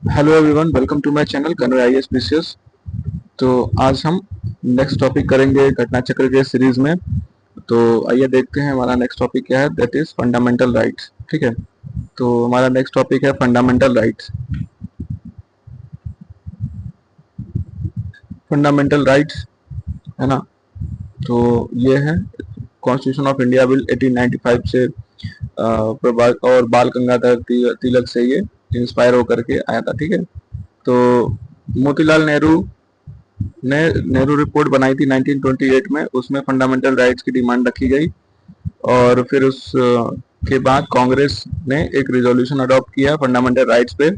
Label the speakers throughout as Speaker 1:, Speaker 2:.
Speaker 1: Hello everyone, welcome to my channel convey IAS BCS. तो आज हम नेक्स्ट टॉपिक करेंगे घटना चक्र के सीरीज में। तो आइए देखते हैं हमारा नेक्स्ट टॉपिक क्या है, दैट इज फंडामेंटल राइट्स। ठीक है, तो हमारा नेक्स्ट टॉपिक है फंडामेंटल राइट्स। फंडामेंटल राइट्स है ना। तो ये है कॉन्स्टिट्यूशन ऑफ इंडिया बिल 1895 से और बाल गंगाधर तिलक से ये इंस्पायर होकर के आया था। ठीक है, तो मोतीलाल नेहरू ने नेहरू रिपोर्ट बनाई थी 1928 में। उसमें फंडामेंटल राइट्स की डिमांड रखी गई और फिर उस के बाद कांग्रेस ने एक रिजोल्यूशन अडॉप्ट किया फंडामेंटल राइट्स पे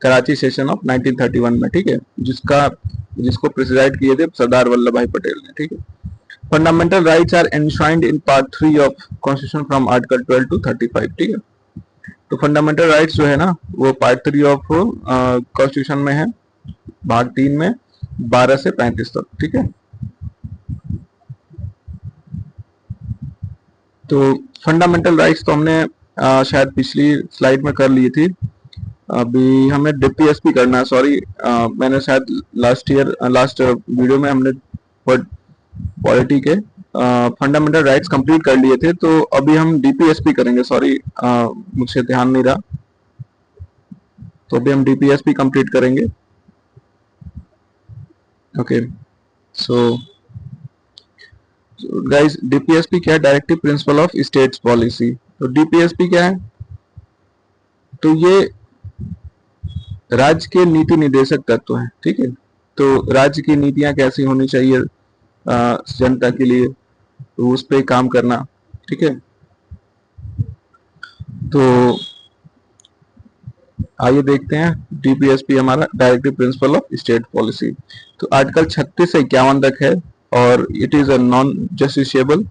Speaker 1: कराची सेशन ऑफ 1931 में। ठीक है, जिसको प्रेसिडाइड किए थे सरदार वल्लभ भाई पटेल ने। ठीक है, fundamental rights are enshrined in part 3 of constitution from article 12 to 35। ठीक है, तो फंडामेंटल राइट्स जो है ना वो पार्ट 3 ऑफ कॉन्स्टिट्यूशन में है, भाग 3 में 12 से 35 तक। ठीक है, तो फंडामेंटल राइट्स तो हमने शायद पिछली स्लाइड में कर ली थी। अभी हमें डीपीएसपी करना है। सॉरी, मैंने शायद लास्ट वीडियो में हमने पॉलिटी के फंडामेंटल राइट्स कंप्लीट कर लिए थे, तो अभी हम डीपीएसपी करेंगे। सॉरी, मुझसे ध्यान नहीं रहा, तो अभी हम डीपीएसपी कंप्लीट करेंगे। ओके, सो गाइस, डीपीएसपी क्या है? Directive principle of states policy. तो डीपीएसपी क्या है? तो ये राज्य के नीति निर्देशक तत्व है। ठीक है, तो राज्य की नीतियां कैसी होनी चाहिए जनता के लिए, तो उस पर काम करना। ठीक है, तो आइए देखते हैं डीपीएसपी हमारा directive principle of state policy. तो आर्टिकल 36 से 51 तक है और it is a non justiciable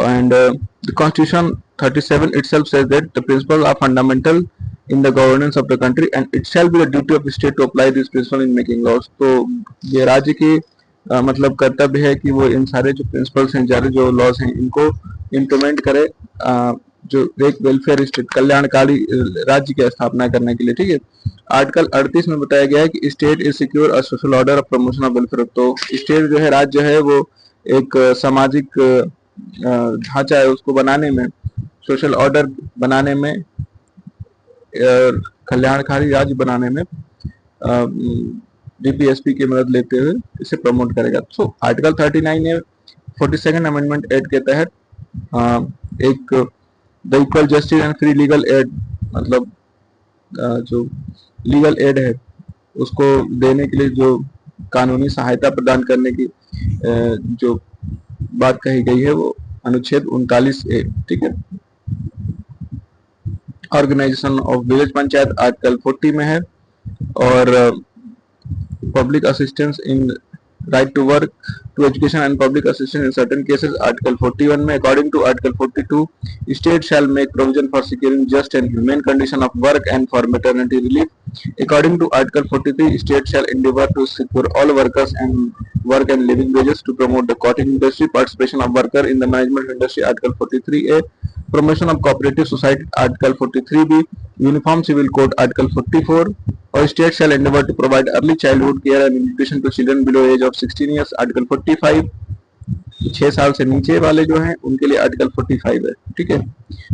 Speaker 1: and the constitution 37 itself says that the principles are fundamental in the governance of the country and it shall be the duty of the state to apply this principle in making laws। तो ये राज्य की मतलब कर्तव्य है कि वो इन सारे जो प्रिंसिपल्स हैं, सारे जो लॉज हैं, इनको इम्प्लीमेंट करे जो एक वेलफेयर स्टेट, कल्याणकारी राज्य की स्थापना करने के लिए। ठीक है, आर्टिकल 38 में बताया गया है कि state is secure a social order of promotion of welfare. तो स्टेट जो है, राज्य है, वो एक सामाजिक ढांचा है, उसको बनाने में, सोशल ऑर्डर बनाने में, कल्याणकारी राज्य बनाने में डीपीएसपी की मदद लेते हुए इसे प्रमोट करेगा। तो आर्टिकल 39 ने 42nd अमेंडमेंट एक्ट के तहत एक the equal justice and free legal add, मतलब जो लीगल एड है उसको देने के लिए जो कानूनी सहायता प्रदान करने की जो बात कही गई है वो अनुच्छेद 39A। ठीक है, organisation of village panchayat article 40 में है और public assistance in right to work to education and public assistance in certain cases article 41 में according to article 42 state shall make provision for securing just and humane condition of work and for maternity relief according to article 43 state shall endeavor to secure all workers and work and living wages to promote the cottage industry participation of worker in the management industry article 43A promotion of cooperative society article 43B uniform civil code article 44 और state shall endeavour to provide early childhood care and nutrition to children below age of 16 years article 45 6 साल से नीचे वाले जो हैं उनके लिए article 45 है। ठीक है,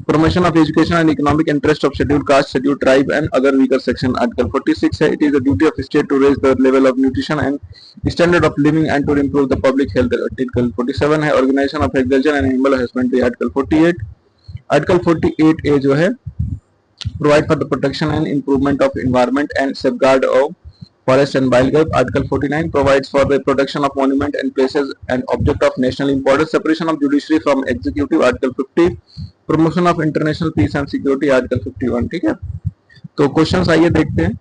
Speaker 1: promotion of education and economic interest of scheduled caste, scheduled tribe and other weaker section article 46 है। It is the duty of state to raise the level of nutrition and standard of living and to improve the public health article 47 है। Organisation of agriculture and animal husbandry article 48। Article 48A जो है provide for the protection and improvement of environment and safeguard of forest and wildlife article 49 provides for the protection of monument and places and object of national importance, separation of judiciary from executive article 50, promotion of international peace and security article 51। ठीक है, तो questions आइए देखते हैं।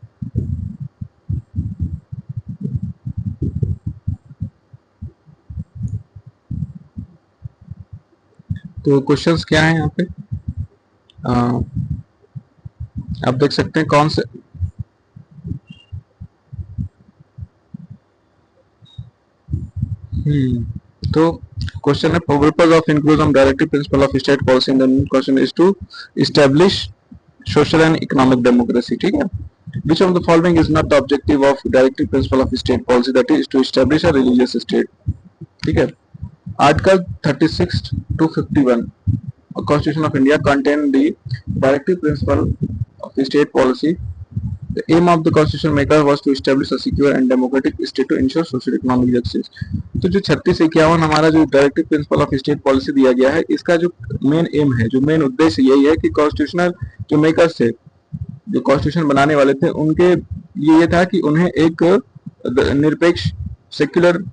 Speaker 1: तो questions क्या है यहाँ पे, आप देख सकते हैं कौन से तो क्वेश्चन है purpose of inclusion directive principle of state policy in the question is to establish social and economic democracy. ठीक है, Which of the following is not the objective of directive principle of state policy, that is to establish a religious state? ठीक है, article 36 to 51 of Constitution of India contain the directive principle of state policy. The aim of the constitution maker was to establish a secure and democratic state to ensure social economic justice. तो जो 36-51 हमारा जो directive principle of state policy दिया गया है, इसका जो main M है, जो मेन उद्देश्य यही है कि कॉन्स्टिट्यूशनल जो मेकर्स थे, जो कॉन्स्टिट्यूशन बनाने वाले थे, उनके ये था कि उन्हें एक निरपेक्ष, सेक्युलर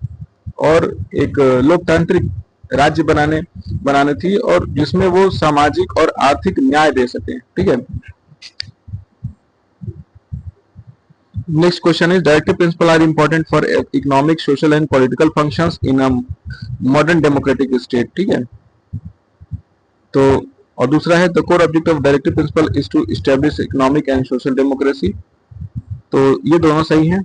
Speaker 1: और एक लोकतांत्रिक राज्य बनाने थी, और जिसमें वो सामाजिक और आर्थिक न्याय दे सके। ठीक है। Next question is directive principles are important for economic, social and political functions in a modern democratic state. ठीक है। तो और दूसरा है the core objective of directive principle is to establish economic and social democracy. तो ये दोनों सही हैं।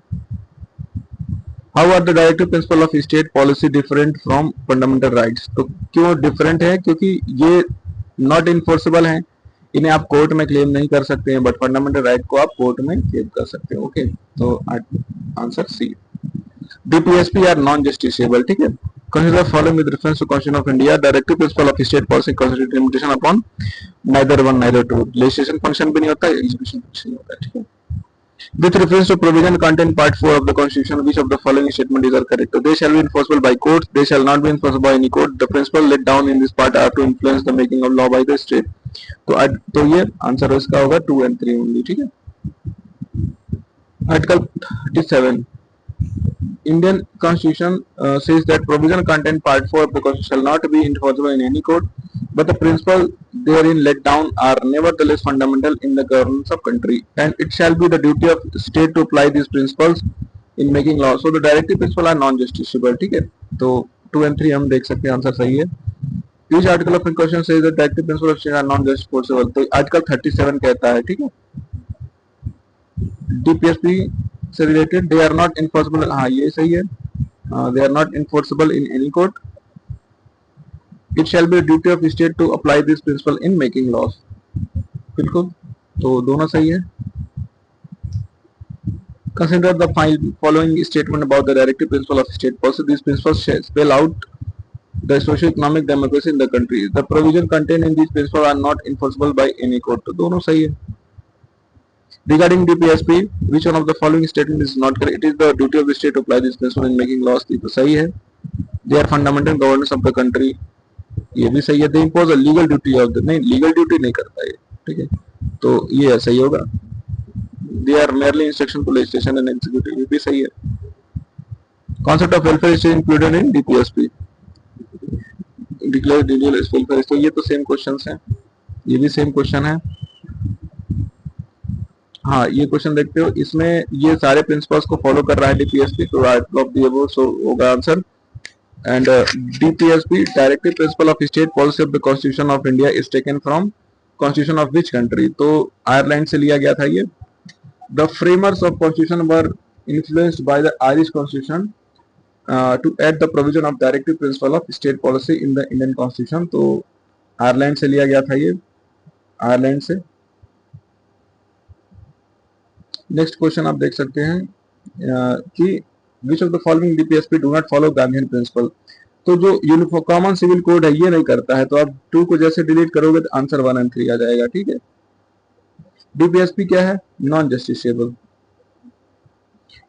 Speaker 1: How are the directive principle of state policy different from fundamental rights? तो क्यों different है? क्योंकि ये not enforceable हैं, इन्हें आप कोर्ट में क्लेम नहीं कर सकते हैं, बट फंडामेंटल राइट को आप कोर्ट में क्लेम कर सकते हैं। ओके, तो answer C. DPSP are non justiciable. ठीक है। Consider following with reference to constitution of India, directive principle of state policy constitute limitation upon neither one neither two. Legislation function भी नहीं होता, एग्जीक्यूशन फंक्शन नहीं होता। ठीक है। With reference to provision contained part 4 of the Constitution, which of the following statement is correct? They shall be enforceable by courts. They shall not be enforceable by any court. The principle laid down in this part are to influence the making of law by the state. तो ये answer इसका होगा 2 and 3 only. ठीक है। Article 37 Indian Constitution says that provision contained part 4 of the Constitution shall not be enforceable in any court, but the principles therein laid down are nevertheless fundamental in the governance of country, and it shall be the duty of state to apply these principles in making law. So the directive principles are non-justiciable. ठीक है। तो 2 and 3 हम देख सकते हैं, answer सही है। Each article of Constitution says that directive principles of state are non-justiciable. तो आर्टिकल 37 कहता है। ठीक है। डीपीएसपी से related they are not enforceable, हाँ ये सही है, they are not enforceable in any court. It shall be duty of state to apply this principle in making laws. बिल्कुल, तो दोनों सही है। Consider the following statement about the directive principle of state policy. These principles spell out the socio-economic democracy in the country. The provision contained in these principles are not enforceable by any court. तो दोनों सही है। Regarding DPSP, which one of the following statement is not correct? It is the duty of the state to apply this principle in making laws. तो सही है। They are fundamental governance of the country. ये भी सही है। They impose a legal duty of the, नहीं legal duty नहीं करता ये। ठीक है। तो ये सही होगा। They are merely instruction to legislation and executive. ये भी सही है। Concept of welfare is included in DPSP. Declare religious welfare. तो ये तो सेम क्वेश्चंस हैं। ये भी सेम क्वेश्चन है। हाँ, ये क्वेश्चन देखते हो, इसमें ये सारे प्रिंसिपल्स को फॉलो कर रहा है डीपीएसपी, तो right of the above so होगा answer. And DPSP directive principle of state policy of the constitution of India is taken from constitution of which country? तो आयरलैंड से लिया गया था ये। The framers of constitution were influenced by the Irish constitution to add the provision of directive principle of state policy in the Indian constitution. तो आयरलैंड से लिया गया था ये, आयरलैंड से। नेक्स्ट क्वेश्चन आप देख सकते हैं कि which of the following DPSP do not follow Gandhian principle. तो जो यूनिफॉर्म कॉमन सिविल कोड है ये नहीं करता है, तो आप 2 को जैसे डिलीट करोगे तो आंसर 1 and 3 आ जाएगा। ठीक है। डीपीएसपी क्या है? Non justiciable.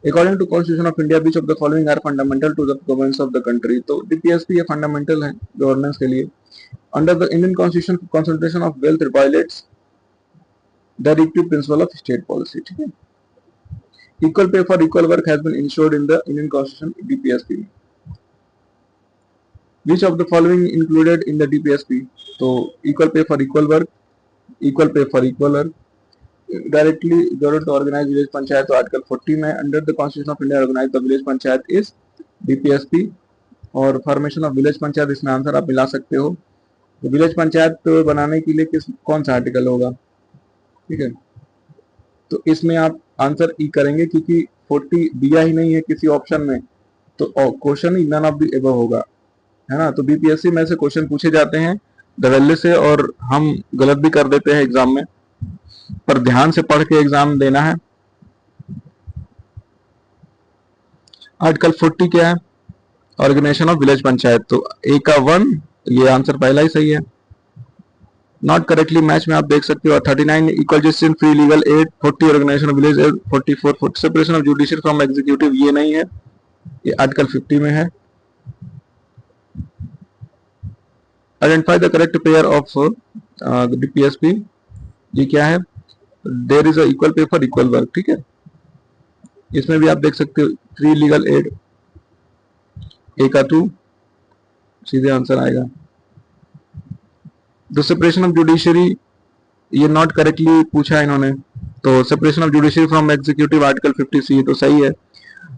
Speaker 1: According to constitution of India which of the following are fundamental to the governance of the country. तो डीपीएसपी ये फंडामेंटल है गवर्नेंस के लिए। Under the Indian constitution concentration of wealth violates directive principle of state policy. ठीक है। Equal pay for equal work has been ensured in the Indian Constitution DPSP. Which of the following included in the DPSP? So equal pay for equal work, equal pay for equal work, directly government to organize village panchayat. तो article 40 में under the constitution of India organise the village panchayat is DPSP। और formation of village panchayat, इसमें answer आप मिला सकते हो। तो village panchayat बनाने के लिए कौन सा आर्टिकल होगा? ठीक है। तो इसमें आप आंसर ई करेंगे क्योंकि 40 दिया ही नहीं है किसी ऑप्शन में, तो क्वेश्चन ही नन ऑफ द एबव होगा, है ना। तो बीपीएससी में से क्वेश्चन पूछे जाते हैं धड़ल्ले से, और हम गलत भी कर देते हैं एग्जाम में, पर ध्यान से पढ़ के एग्जाम देना है। आर्टिकल 40 क्या है? ऑर्गेनाइजेशन ऑफ विलेज पंचायत, तो ए का 1, ये आंसर पहला ही सही है। नॉट करेक्टली मैच में आप देख सकते हो 39 equal justice free legal aid, 40 organisation of village aid, 44 separation of judicial from executive, ये नहीं है, ये आर्टिकल 50 में है। Identify the correct pair of DPSP, ये क्या है? There is a equal pay for equal work, ठीक है। इसमें भी आप देख सकते हो फ्री लीगल एड, ए का 2 सीधे आंसर आएगा। द सेपरेशन ऑफ जुडिशरी, ये नॉट करेक्टली पूछा है इन्होंने, तो separation of judiciary from executive article 50C तो सही है।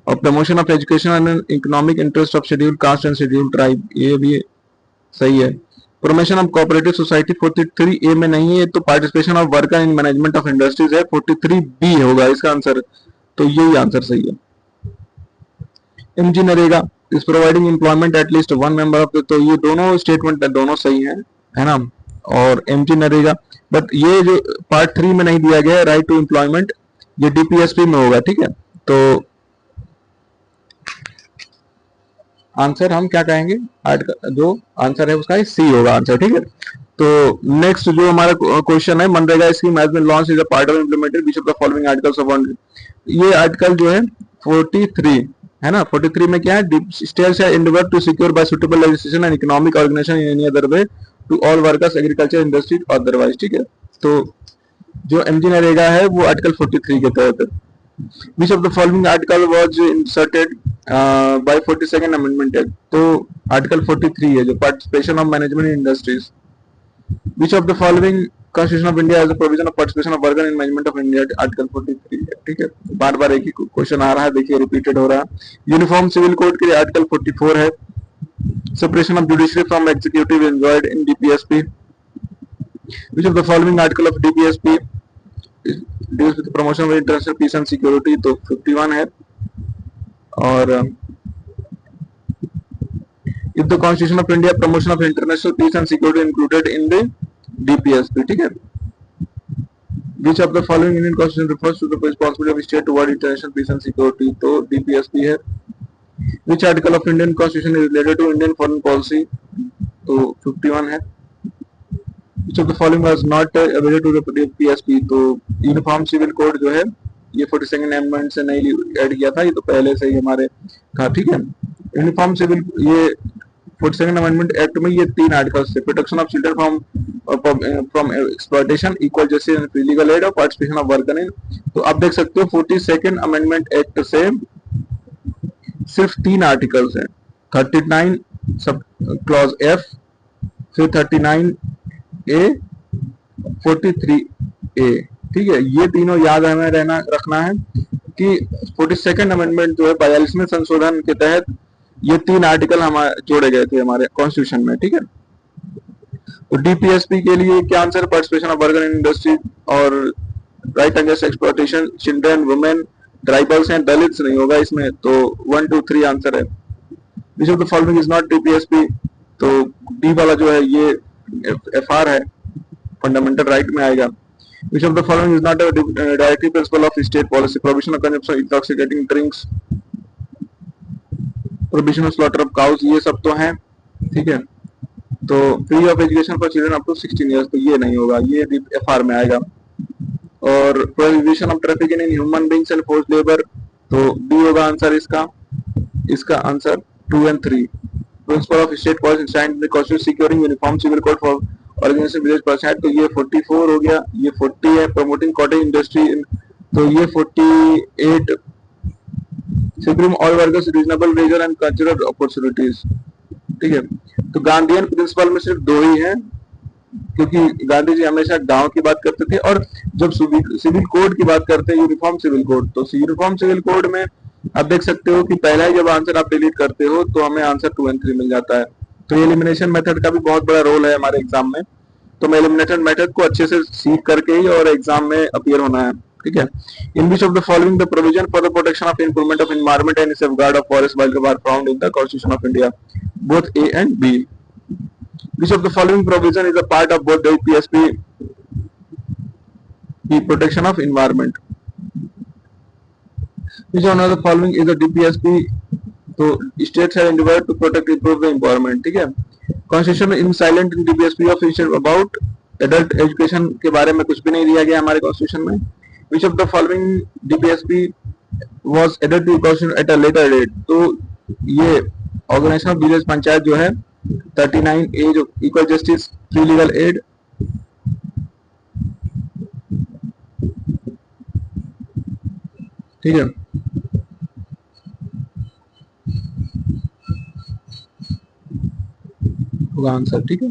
Speaker 1: और promotion of education and economic interest of schedule caste and schedule tribe, ये भी सही है। Promotion of cooperative society 43A में नहीं है, तो participation of worker in management of industries है, 43B होगा इसका आंसर, तो यही आंसर सही है। MG NREGA is providing employment at least one member of, तो ये दोनों स्टेटमेंट दोनों सही है ना। और एमजी नरेगा, बट ये जो पार्ट 3 में नहीं दिया गया राइट टू एम्प्लॉयमेंट, ये डीपीएसपी में होगा, ठीक है। तो आंसर हम क्या कहेंगे, जो आंसर है उसका सी होगा आंसर, ठीक है। तो नेक्स्ट जो हमारा क्वेश्चन है, MNREGA scheme has been launched is a part of implemented which of the following articles of, ये आर्टिकल जो है 43 है ना। 43 में क्या है, states have endeavoured to secure by suitable legislation and economic organisation in any other way to all workers agriculture industry otherwise, ठीक है। तो जो एमजी नरेगा है वो आर्टिकल 43 के तहत। Which of the following article was inserted by 42nd Amendment Act? तो article 43 है जो participation of management in industries. Which of the following Constitution of India has a provision of participation of worker in management of India? Article 43 है, ठीक है। बार बार एक ही question आ रहा है, देखिए रिपीटेड हो रहा है। यूनिफॉर्म सिविल कोड के लिए आर्टिकल 44 है। Separation of judiciary from executive enjoyed in DPSP. Which of the following article of DPSP deals with promotion of international peace and security, तो 51 है। और if the constitution of India promotion of international peace and security included in the DPSP, ठीक है। which of the following Indian constitution refers to the responsibility of state toward international peace and security, तो DPSP है। which article of Indian constitution is related to Indian foreign policy, तो 51 है। which of the following was not related to the DPSP, तो uniform civil code जो है ये 42nd amendment से नहीं ऐड किया था, ये तो पहले से ही हमारे था, ठीक है। यूनिफॉर्म सिविल, ये 42nd अमेंडमेंट एक्ट में ये 3 आर्टिकल्स थे, protection of children from exploitation, equal justice and free legal add और पार्टिसिपेशन ऑफ वर्कर इन। तो आप देख सकते हो 42nd अमेंडमेंट एक्ट से सिर्फ 3 आर्टिकल्स हैं, 39 सब क्लॉज एफ, फिर 39A, 43A, ठीक है। ये तीनों याद हमें रखना है कि 42nd अमेंडमेंट जो है 42वें संशोधन के तहत ये 3 आर्टिकल हमारे जोड़े गए थे हमारे कॉन्स्टिट्यूशन में, ठीक है। तो डीपीएसपी के लिए क्या answer, participation of worker in industry और right against exploitation, children, women, tribals and Dalits नहीं होगा इसमें, तो 1 2 3 आंसर है। Which of the following is not DPSP, तो डी वाला जो है ये एफआर है, फंडामेंटल राइट में आएगा। Which of the following is not a directive principle of state policy? Prohibition of consumption of intoxicating drinks, prohibition of slaughter of cows, ये सब तो हैं, ठीक है। तो free of education for children up to 16 years, तो ये नहीं होगा, ये एफआर में आएगा। और prohibition of trafficking in human beings and forced labour, तो डी होगा आंसर इसका answer 2 and 3। Principle of state policy enshrined in the constitution securing uniform civil code for organisation village panchayat, तो ये 44 हो गया, ये 40 है। प्रमोटिंग कॉटेज इंडस्ट्री, तो ये 48। Securing all workers reasonable wages and cultural opportunities, ठीक है। तो गांधीयन प्रिंसिपल में सिर्फ 2 ही हैं, क्योंकि गांधी जी हमेशा गांव की बात करते थे, और जब सिविल कोड की बात करते हैं यूनिफॉर्म सिविल कोड, तो यूनिफॉर्म सिविल कोड में आप देख सकते हो कि पहला ही जब आंसर आप डिलीट करते हो तो हमें आंसर 2 and 3 मिल जाता है। तो एलिमिनेशन मेथड का भी बहुत बड़ा रोल है हमारे एग्जाम में, तो मैं एलिमिनेशन मेथड को अच्छे से सीख करके ही और एग्जाम में अपीयर होना है, ठीक है। In which of the following the provision for the protection of improvement of environment and safeguard of forest wild are found in the constitution of India, both A and B. Which of the following provision is a part of both the PSP, protection of environment. Which one of the following is a DPSP तो states are endeavoured to protect improve the empowerment, ठीक है। Constitution में इन silent in DPSP of about adult education के बारे में कुछ भी नहीं दिया गया हमारे कॉन्स्टिट्यूशन में। विच of the following DPSP was added to constitution at a later date, तो ये ऑर्गेनाइजेशन ऑफ विलेज पंचायत जो है 39A जो equal justice free legal add, ठीक है। होगा आंसर, ठीक है।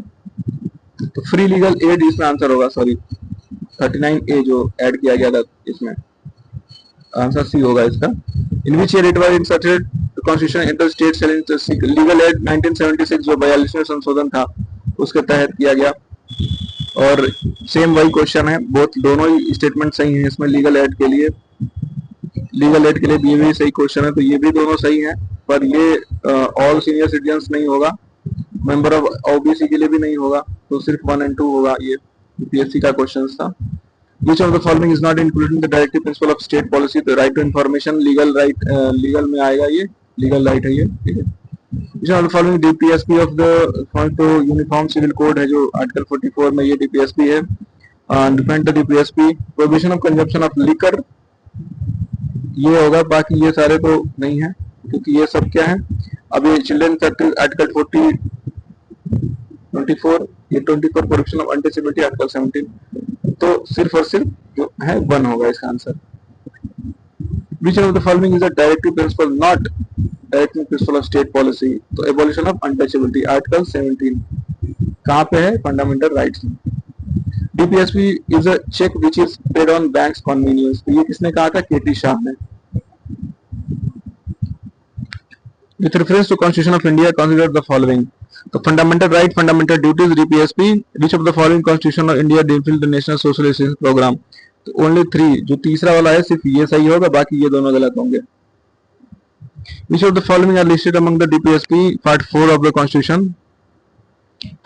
Speaker 1: तो फ्री लीगल एड इसमें आंसर होगा, सॉरी 39A जो ऐड किया गया था इसमें, आंसर सी होगा इसका। In which year it was inserted constitution inter state selling legal aid 1976 जो 42वें संशोधन था उसके तहत किया गया। और सेम वही क्वेश्चन है, बोथ दोनों ही स्टेटमेंट सही हैं इसमें। लीगल एड के लिए ये भी सही क्वेश्चन है, तो ये भी दोनों सही हैं, पर ये ऑल सीनियर सिटीजन्स नहीं होगा, मेंबर ऑफ ओबीसी के लिए भी नहीं होगा, तो सिर्फ 1 और 2 होगा। ये यूपीएससी का क्वेश्चन था। Which of the following is not included in the directive principle of state policy? The right to information, legal right, legal में आएगा ये, legal right है ये, ठीक है। Which of the following DPSP of the तो uniform civil code है जो आर्टिकल 44 में ये DPSP है। Defend the DPSP, prohibition of consumption of liquor ये होगा, बाकी ये सारे तो नहीं है क्योंकि ये सब क्या है। अब ये चिल्ड्रन आर्टिकल 24, ये 24 प्रोहिबिशन ऑफ अनटचेबिलिटी आर्टिकल 17, तो सिर्फ और सिर्फ जो है 1 होगा इसका answer. Which of the following is a directive principle not directive principle of state policy? तो abolition of untouchability आर्टिकल 17 कहाँ पे है? फंडामेंटल राइट्स में। DPSP is a check which is paid on bank's convenience, तो ये किसने कहा था? केटी शाह ने। With reference to Constitution of India, consider the following. तो fundamental right, fundamental duties, DPSP, which of the following constitution of India define the national social assistance programme, तो only 3, जो तीसरा वाला है सिर्फ ये सही होगा, बाकी ये दोनों गलत होंगे। Which of the following are listed among the DPSP part 4 of the constitution,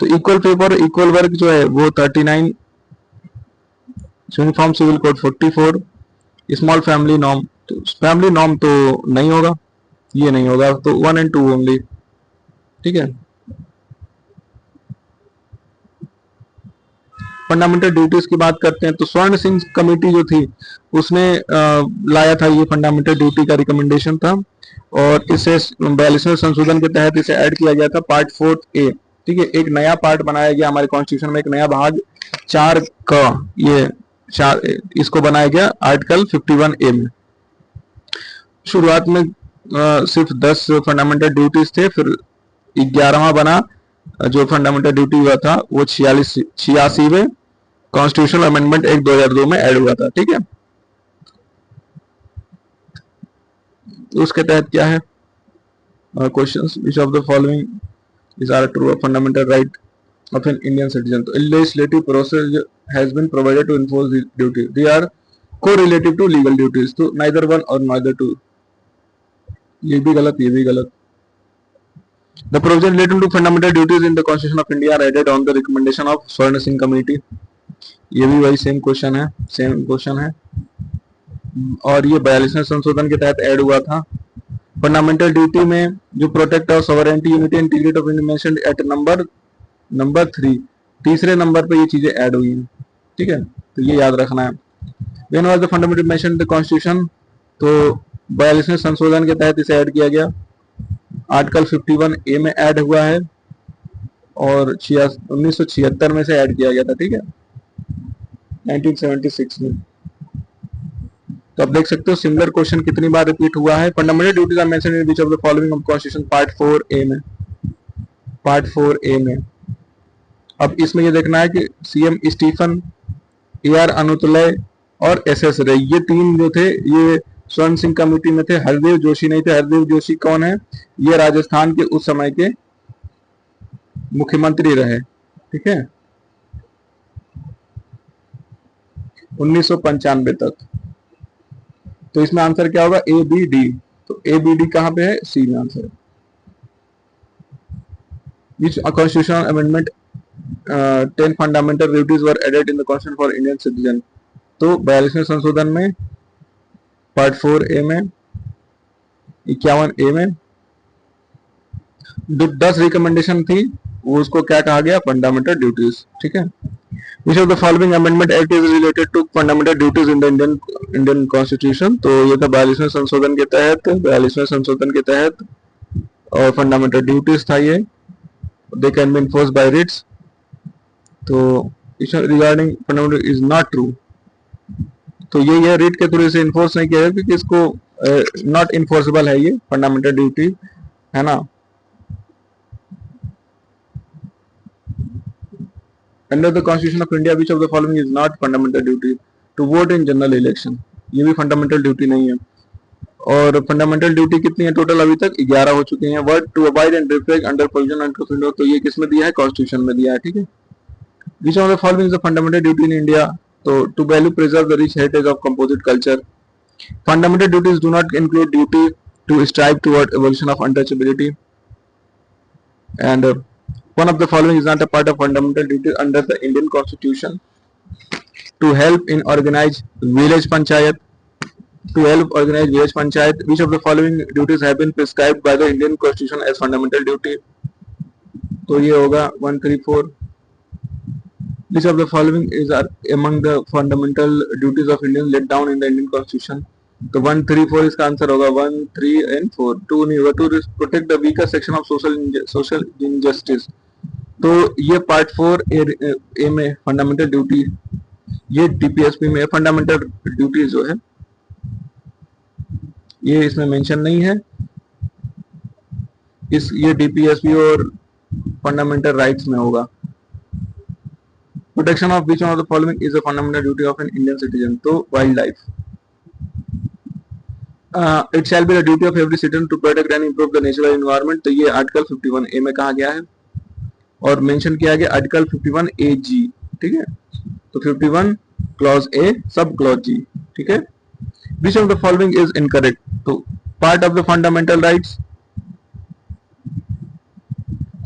Speaker 1: तो इक्वल पेपर इक्वल वर्क जो है वो 39, uniform civil code 44, small family norm, तो फैमिली नॉर्म तो नहीं होगा, ये नहीं होगा, तो 1 और 2 ओनली, ठीक है। फंडामेंटल ड्यूटीज की बात करते हैं तो स्वर्ण सिंह कमेटी जो थी उसने लाया था ये फंडामेंटल ड्यूटी का रिकमेंडेशन था, और इसे 42वें संशोधन के तहत इसे ऐड किया गया था पार्ट 4A, ठीक है। एक नया पार्ट बनाया गया हमारे कॉन्स्टिट्यूशन में, एक नया भाग 4 का, ये इसको बनाया गया आर्टिकल 51A में। शुरुआत में सिर्फ 10 फंडामेंटल ड्यूटीज थे, फिर 11वां बना जो फंडामेंटल ड्यूटी हुआ था वो 86वें कॉन्स्टिट्यूशनल अमेंडमेंट एक्ट 2002 में ऐड हुआ था, ठीक है। उसके तहत क्या है questions, which of the following is are true of fundamental right of an Indian citizen, तो legislative process has been provided to enforce the duty, they are correlative to legal duties, तो नाइदर 1 और neither 2, ये भी गलत, ये भी गलत। The provision relating to fundamental duties in the Constitution of India are added on the recommendation of स्वर्ण Singh committee, ये भी वही सेम क्वेश्चन है, और ये 42वें संशोधन के तहत ऐड हुआ था। फंडामेंटल ड्यूटी में जो protect of sovereignty, unity and integrity of India mentioned at number 3, तीसरे नंबर पे ये चीजें ऐड हुई हैं, ठीक है, तो ये याद रखना है। When was the fundamental mention in the constitution, तो 42वें संशोधन के तहत इसे ऐड किया गया, आर्टिकल 51A में ऐड हुआ है, और 1976 में से ऐड किया गया था, ठीक है, 1976 में। तो आप देख सकते हो सिमिलर क्वेश्चन कितनी बार रिपीट हुआ है। Fundamental duties are mentioned in which of the following of constitution part 4A में। अब इसमें ये देखना है कि सीएम स्टीफन, AR अनुतलय और SS रे, ये 3 जो थे ये स्वर्ण सिंह कमेटी में थे, हरदेव जोशी नहीं थे। हरदेव जोशी कौन है? ये राजस्थान के उस समय के मुख्यमंत्री रहे, ठीक है, 1995 तक। तो इसमें आंसर क्या होगा? ABD। तो ABD कहां पे है? सी में आंसर है। Which constitutional amendment 10 fundamental duties were added in the constitution for Indian citizen? तो 42वें संशोधन में पार्ट 4A में, 51A में 10 रिकमेंडेशन थी, वो उसको क्या कहा गया, फंडामेंटल ड्यूटीज। ठीक है, which of the following amendment act is related to fundamental duties in the Indian constitution. तो ये था 42वें संशोधन के तहत, 42वें संशोधन के तहत, और फंडामेंटल ड्यूटीज था ये, they can be enforced by writs. तो regarding fundamental is not true, तो ये रिट के थ्रू से इन्फोर्स नहीं किया है, क्योंकि इसको नॉट इन्फोर्सेबल है ये फंडामेंटल ड्यूटी, है ना। Under the constitution of India which of the following is not fundamental duty, to vote in general election, ये भी फंडामेंटल ड्यूटी नहीं है। और फंडामेंटल ड्यूटी कितनी है टोटल, अभी तक 11 हो चुके हैं। Word to abide and reflect under provision of India, तो ये किसमें दिया है, कॉन्स्टिट्यूशन में दिया है। ठीक है, which of the following is the fundamental duty in India, तो to value preserve the rich heritage of composite culture. Fundamental duties do not include duty to strive toward evolution of untouchability, and one of the following is not a part of fundamental duty under the Indian Constitution, to help in organize village panchayat, to help organize village panchayat. Which of the following duties have been prescribed by the Indian Constitution as fundamental duty, तो ये होगा 134। Which of the following is among the fundamental duties of Indians laid down in the Indian Constitution, तो 134 इसका answer होगा, 1, 3 and 4, 2 नहीं होगा, to protect the weaker section of social injustice. तो ये पार्ट 4 ए में फंडामेंटल ड्यूटी, ये DPSP में फंडामेंटल ड्यूटी जो है ये इसमें मेंशन नहीं है, ये डीपीएसपी और फंडामेंटल राइट्स में होगा। Protection of which of the following is a fundamental duty of an Indian citizen, तो wildlife. It shall be the duty of every citizen to protect and improve the natural environment, तो ये article 51 ए में कहा गया है और mention किया गया आर्टिकल 51 ए जी। ठीक है, तो 51 clause A sub clause G. ठीक है, which of the following is incorrect, तो part of the fundamental rights,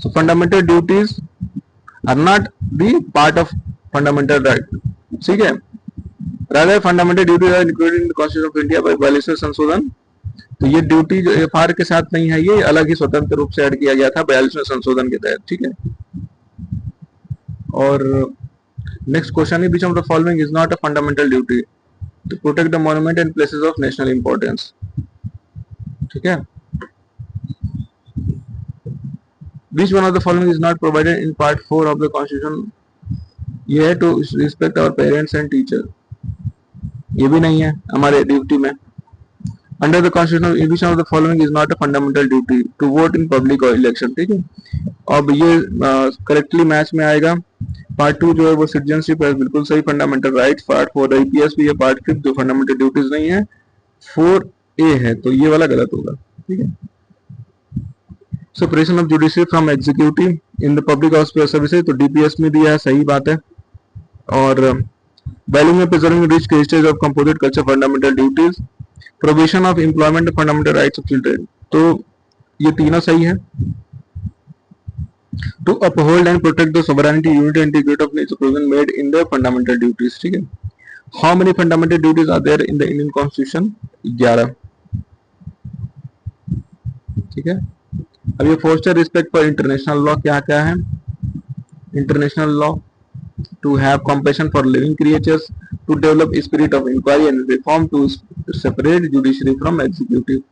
Speaker 1: so fundamental duties are not the part of fundamental right, ठीक है, rather fundamental duties are included in the constitution of India by 42वें संशोधन। तो ये duty जो FR के साथ नहीं है, ये अलग ही स्वतंत्र रूप से ऐड किया गया था 42वें संशोधन के तहत। ठीक है, और नेक्स्ट क्वेश्चन है, which of the following is not a fundamental duty, to protect the monument and places of national importance. ठीक है, Which one of the following is not provided in part 4 of the constitution, ये है to respect our parents and teacher, ये भी नहीं है हमारे duty में। Under the constitution, which one of the following is not a fundamental duty, to vote in public election। ठीक है, अब ये करेक्टली मैच में आएगा। पार्ट 2 जो है वो सिटीजनशिप है, बिल्कुल सही, फंडामेंटल राइट्स। पार्ट 4 ईपीएस भी है, पार्ट 5 जो फंडामेंटल ड्यूटीज नहीं है 4A है, तो ये वाला गलत होगा। ठीक है, separation of judiciary from executive in the public services, तो डीपीएस में दिया है, सही बात है। और वैल्यू में preserving rich heritage of composite culture, fundamental duties. Provision of employment, fundamental rights of children, तो ये तीनों सही है। To uphold and protect the sovereignty, unity and integrity of nature, provision made in the fundamental duties. ठीक है, how many fundamental duties are there in the Indian constitution, 11। ठीक है, अब ये foster respect for international law क्या क्या है, international law, to have compassion for living creatures, to develop spirit of inquiry and reform, to separate judiciary from executive.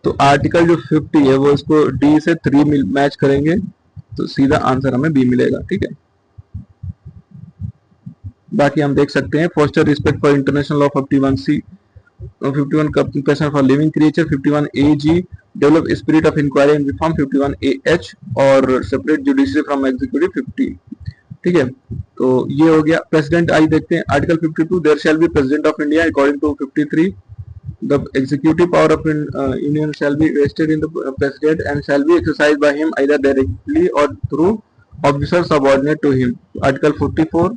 Speaker 1: तो article जो 50 है वो इसको डी से 3 मैच करेंगे, तो सीधा आंसर हमें बी मिलेगा। ठीक है, बाकी हम देख सकते हैं foster respect for international law 51C, 51 compassion for living creature, 51AG develop spirit of inquiry and reform, 51AH और सेपरेट जुडिशरी फ्रॉम एग्जीक्यूटिव 50। ठीक है, तो ये हो गया। प्रेसिडेंट आई देखते हैं, article 52 there shall be president of India according to 53 the executive power of union shall be vested in the president and shall be exercised by him either directly or through officer subordinate to him. Article 44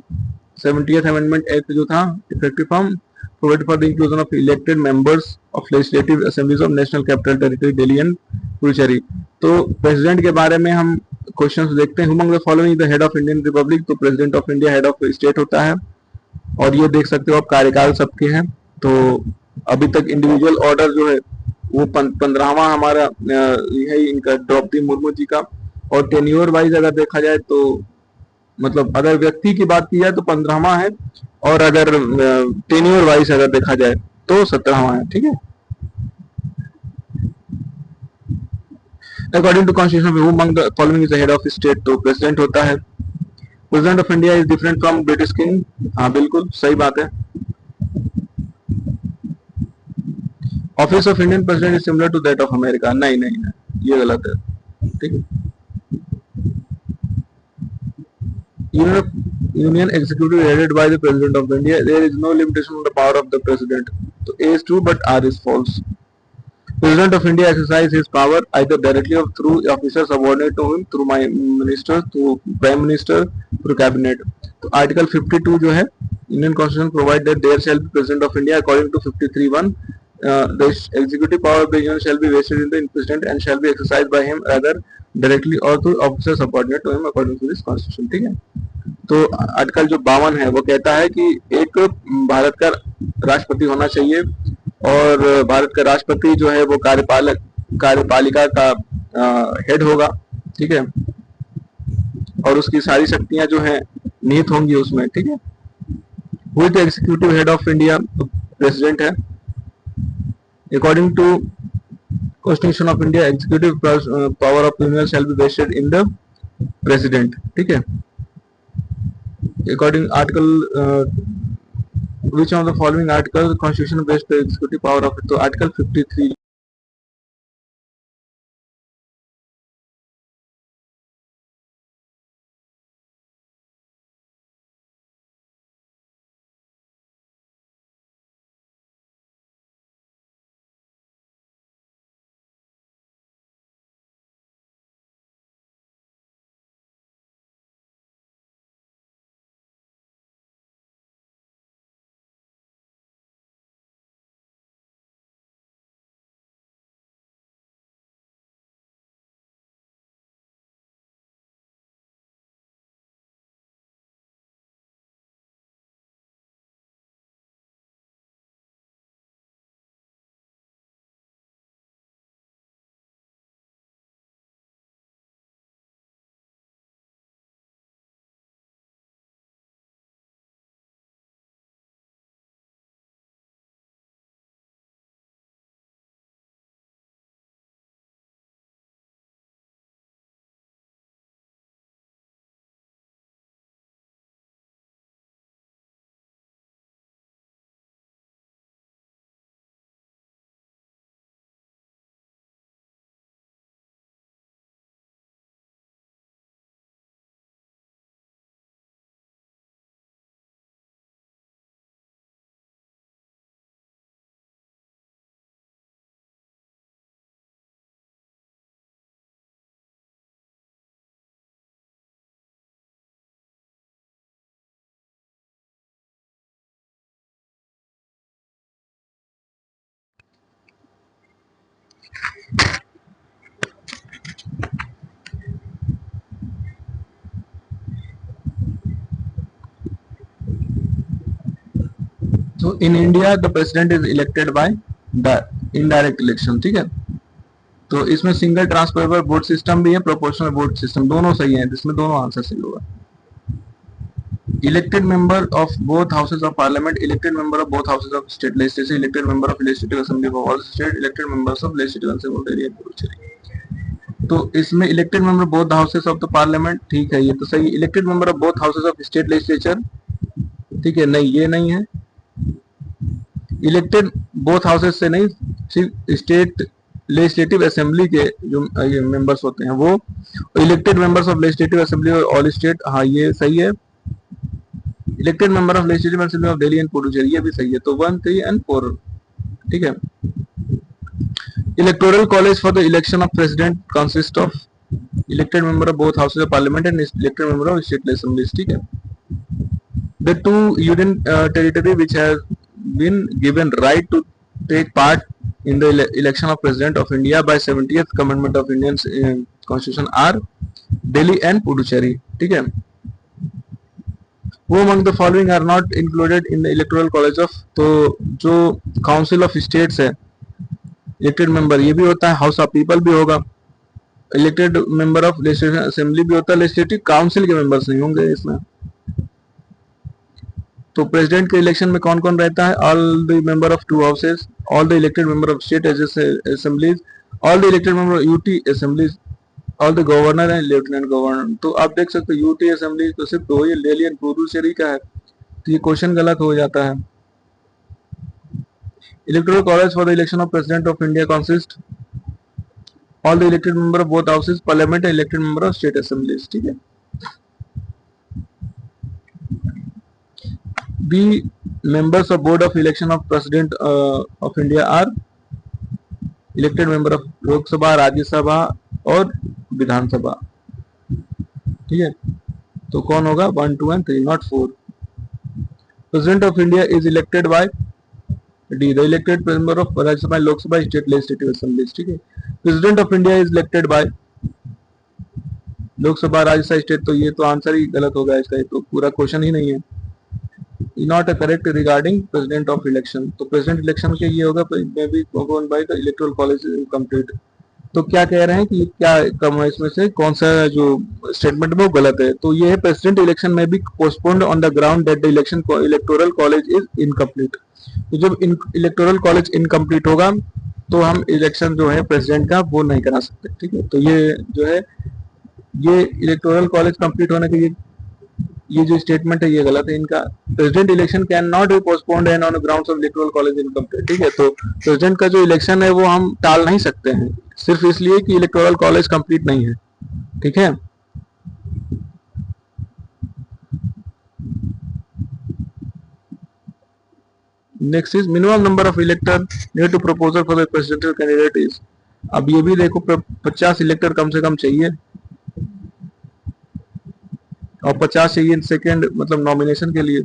Speaker 1: 70th amendment act जो था, effective from provide for the inclusion of elected members of legislative assemblies of national capital territory Delhi and Puducherry। तो president के बारे में हम questions देखते हैं। Among the following the head of Indian Republic, तो president of India head of state होता है, और ये देख सकते हो आप कार्यकाल सबके हैं। तो अभी तक इंडिविजुअल ऑर्डर जो है वो 15वां हमारा यही इनका द्रौपदी मुर्मू जी का। और टेन्योर वाइज अगर देखा जाए तो मतलब अगर व्यक्ति की बात की जाए तो 15वां है, और अगर टेन्योर वाइज अगर देखा जाए तो 17वां है। ठीक है। According to constitution who among the following is the head of state, तो प्रेसिडेंट होता है। President of India is different from British king, हाँ बिल्कुल सही बात है। Office of Indian president is similar to that of America, नहीं नहीं नहीं, ये गलत है। ठीक है। Union executive headed by the President of India. There is no limitation on the power of the President. So A is true, but R is false. President of India exercises his power either directly or through officers subordinate to him, through my minister, through Prime Minister, through Cabinet. तो Article 52 जो है Indian Constitution provide that there shall be President of India according to 53(1). The executive power of the Union shall be vested in the President and shall be exercised by him either directly or through officers subordinate to him according to this Constitution. ठीक है। तो article जो 52 है वो कहता है कि एक भारत का राष्ट्रपति होना चाहिए, और भारत का राष्ट्रपति जो है वो कार्यपालिका का हेड होगा। ठीक है। और उसकी सारी शक्तियां जो है निहित होंगी उसमें। ठीक है। Who is the executive head of India, president है। According to constitution of India, executive power of union shall be vested in the president. ठीक है। According article which of the following articles the constitution based the executive power of it? तो article 53 So in India the president is elected by the indirect election. ठीक है। तो इसमें single transferable vote system भी है, proportional vote system, दोनों सही है, जिसमें दोनों आंसर सही होगा। Elected member of both houses of parliament, elected member of both houses of state legislature, elected member of legislative assembly of all state, elected members of legislative assembly of Delhi and Puducherry। तो इसमें elected member both houses of the parliament, ठीक है ये तो सही। Elected member of both houses of state legislature, ठीक है, नहीं ये नहीं है। इलेक्टेड बोथ हाउसेस से नहीं, सिर्फ स्टेट लेजिस्लेटिव असेंबली के जो मेंबर्स होते हैं वो। Elected members of legislative assembly all state, हाँ ये सही है। Elected member of legislative assembly of Delhi and Puducherry, ये भी सही है। तो 1, 3 एंड 4, ठीक है। Electoral college for the election of president consist of elected member of both houses of parliament and elected member of state assemblies, ठीक है। The two union territory which has been given right to take part in the election of President of India by 70th Amendment of Indian Constitution are Delhi and Puducherry, ठीक है। Who among the following are not included in the electoral college of, तो जो council of states है elected member ये भी होता है, house of people भी होगा, elected member of legislative assembly भी होता है, लेजिस्लेटिव काउंसिल के मेंबर्स नहीं होंगे इसमें। तो प्रेसिडेंट के इलेक्शन में कौन कौन रहता है? All the member of to houses, all the elected member of state assemblies, all the elected member of UT assemblies, all the governor and lieutenant governor. तो आप देख सकते हो यूटी असेंबली तो सिर्फ दो ही, दिल्ली एंड पुडुचेरी का है, तो ये क्वेश्चन गलत हो जाता है। Electoral college for the election of president of India consist all the elected member of both houses parliament and elected member of state assemblies, ठीक है। B members of board of election of president of India are elected member of लोक सभा, राज्यसभा और विधानसभा, ठीक है। तो कौन होगा? 1, 2 and 3, not 4। President of India is elected by D the elected member of Rajya Sabha, Lok Sabha, state legislative assemblies, ठीक है। President of India is elected by Lok Sabha, Rajya Sabha, state. तो ये तो आंसर ही गलत होगा इसका, ये तो पूरा क्वेश्चन ही नहीं है। Not a correct regarding president of election, तो प्रेसिडेंट इलेक्शन के ये होगा may be govern by the electoral college incomplete. तो क्या कह रहे हैं कि क्या कम इसमें से कौन सा जो स्टेटमेंट है वो गलत है? तो ये है प्रेसिडेंट इलेक्शन में भी postponed on the ground that the election electoral college is incomplete. तो जब इलेक्टोरल कॉलेज इनकम्प्लीट होगा तो हम इलेक्शन जो है प्रेसिडेंट का वो नहीं करा सकते, ठीक है। तो ये जो है ये इलेक्टोरल कॉलेज कंप्लीट होने के ये जो स्टेटमेंट है ये गलत है इनका। President election can not be postponed and on grounds of electoral college incomplete, ठीक है। तो प्रेसिडेंट का जो इलेक्शन है वो हम टाल नहीं सकते हैं सिर्फ इसलिए कि इलेक्टोरल कॉलेज कंप्लीट नहीं है, ठीक है। Next is minimum number of elector need to proposal for the presidential candidate is. अब ये भी देखो 50 इलेक्टर कम से कम चाहिए और 50 चाहिए सेकेंड मतलब नॉमिनेशन के लिए।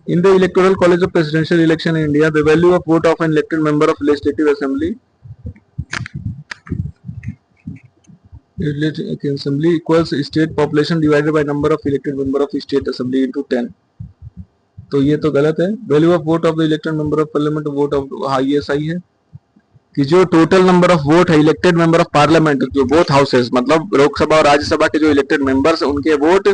Speaker 1: In the electoral college of presidential election in India, the value of vote of an elected member of legislative assembly equals state population divided by number of elected member of state assembly into 10। तो ये तो गलत है। Value of vote of the elected member of parliament vote of, हाँ ये सही है कि जो टोटल नंबर ऑफ वोट है इलेक्टेड मेंबर ऑफ पार्लियामेंट जो बोथ हाउसेस मतलब लोकसभा और राज्यसभा के जो इलेक्टेड मेंबर्स है उनके वोट,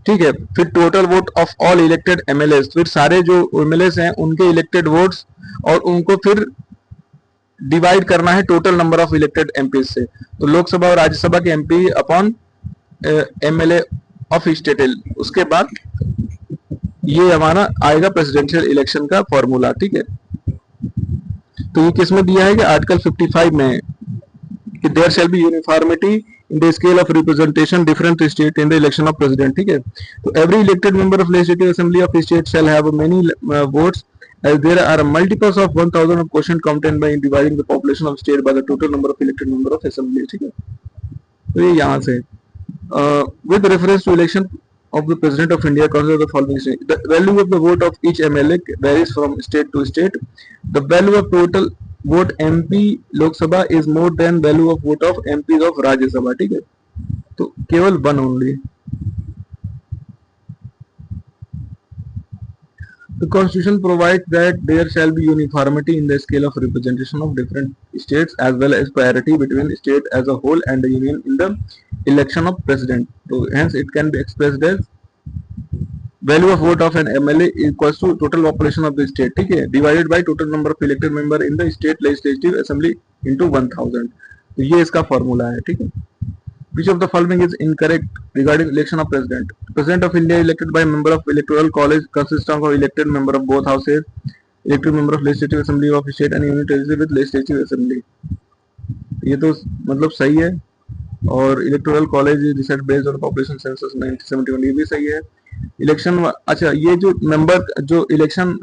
Speaker 1: ठीक है। फिर total vote of all elected MLA, फिर सारे जो एमएलए हैं उनके इलेक्टेड वोट्स और उनको फिर डिवाइड करना है total number of elected MP से। तो लोकसभा और राज्यसभा के MP upon MLA of state, उसके बाद ये हमारा आएगा प्रेसिडेंशियल इलेक्शन का फॉर्मूला, ठीक है। तो ये किसमें दिया है कि आर्टिकल 55 में कि there shall be uniformity in the scale of representation different state in the election of president, ठीक है। तो every elected member of legislative assembly of state shall have many votes as there are multiples of 1000 of quotient counted by dividing the population of state by the total number of elected member of assembly, ठीक है। तो ये यहाँ से with reference to election of the president of India consider the following things. The value of the vote of each MLA varies from state to state. The value of total vote MP Lok Sabha is more than value of vote of MPs of Rajya Sabha, ठीक है। तो केवल 1 only। The Constitution provides that there shall be uniformity in the scale of representation of different states as well as parity between state as a whole and the union in the election of president. So hence it can be expressed as value of vote of an MLA equals to total population of the state, ठीक है, divided by total number of elected member in the state legislative assembly into 1000। तो ये इसका formula है, ठीक है। Which of the following is incorrect regarding election of president? President of India elected by member of electoral college consists of elected member of both houses, elected member of legislative assembly of state and union territory with legislative assembly। ये तो मतलब सही है। और electoral college decide based on population census 1971, ये भी सही है। इलेक्शन, अच्छा ये जो मेंबर जो इलेक्शन